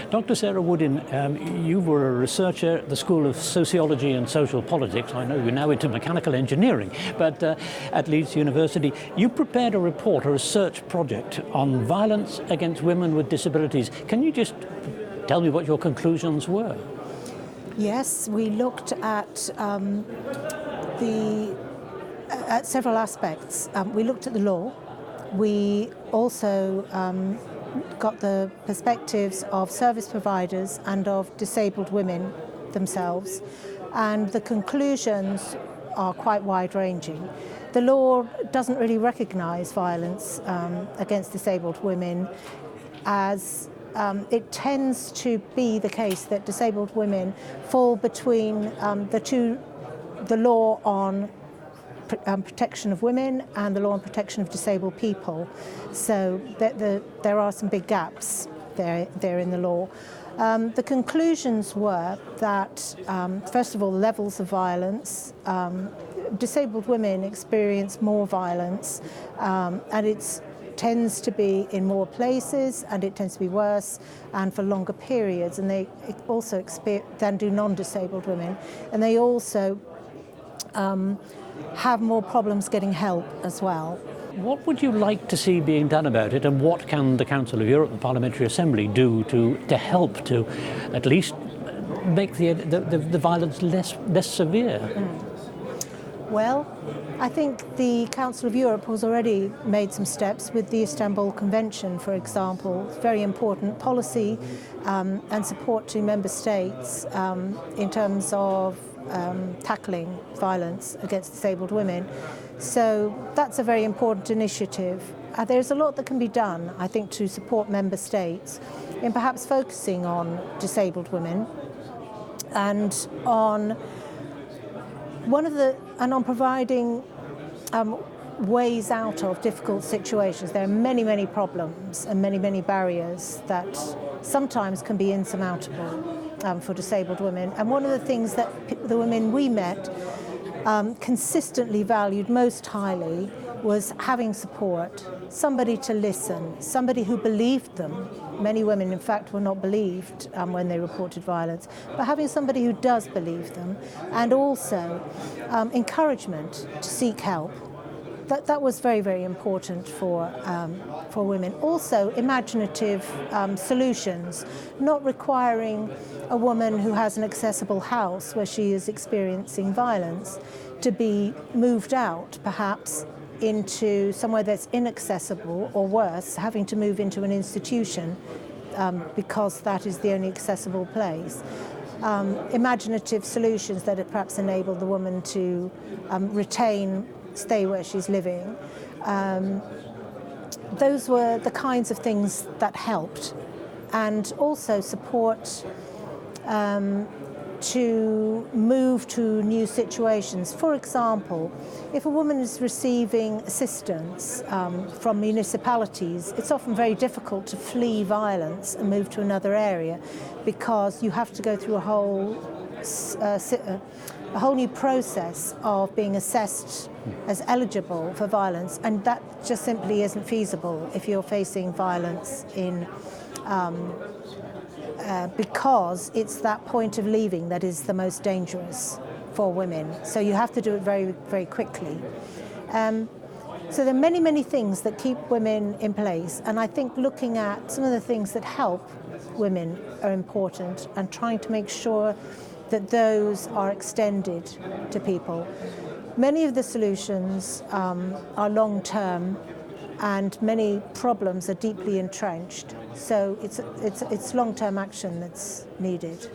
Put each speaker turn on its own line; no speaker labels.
Dr. Sarah Woodin, you were a researcher at the School of Sociology and Social Politics. I know you're now into mechanical engineering, but at Leeds University, you prepared a report, a research project on violence against women with disabilities. Can you just tell me what your conclusions were?
Yes, we looked at several aspects. We looked at the law. We also got the perspectives of service providers and of disabled women themselves, and the conclusions are quite wide-ranging. The law doesn't really recognise violence against disabled women, as it tends to be the case that disabled women fall between the law on protection of women and the law on protection of disabled people. So there are some big gaps there in the law. The conclusions were that, first of all, levels of violence. Disabled women experience more violence, and it tends to be in more places, and it tends to be worse and for longer periods, and they also than do non-disabled women, and they also have more problems getting help as well.
What would you like to see being done about it, and what can the Council of Europe, the Parliamentary Assembly, do to help to at least make the violence less severe?
Well, I think the Council of Europe has already made some steps with the Istanbul Convention, for example. It's very important policy and support to member states in terms of tackling violence against disabled women. So that's a very important initiative. There's a lot that can be done, I think, to support member states in perhaps focusing on disabled women and on providing ways out of difficult situations. There are many, many problems and many, many barriers that sometimes can be insurmountable for disabled women. And one of the things that the women we met consistently valued most highly was having support, somebody to listen, somebody who believed them. Many women, in fact, were not believed when they reported violence, but having somebody who does believe them, and also encouragement to seek help. That was very, very important for women. Also, imaginative solutions, not requiring a woman who has an accessible house where she is experiencing violence to be moved out, perhaps, into somewhere that's inaccessible, or worse, having to move into an institution because that is the only accessible place. Imaginative solutions that perhaps enable the woman to stay where she's living. Those were the kinds of things that helped, and also support to move to new situations. For example, if a woman is receiving assistance from municipalities, it's often very difficult to flee violence and move to another area, because you have to go through a whole new process of being assessed as eligible for violence, and that just simply isn't feasible if you're facing violence because it's that point of leaving that is the most dangerous for women. So you have to do it very, very quickly. So there are many, many things that keep women in place, and I think looking at some of the things that help women are important, and trying to make sure that those are extended to people. Many of the solutions are long-term, and many problems are deeply entrenched. So it's long-term action that's needed.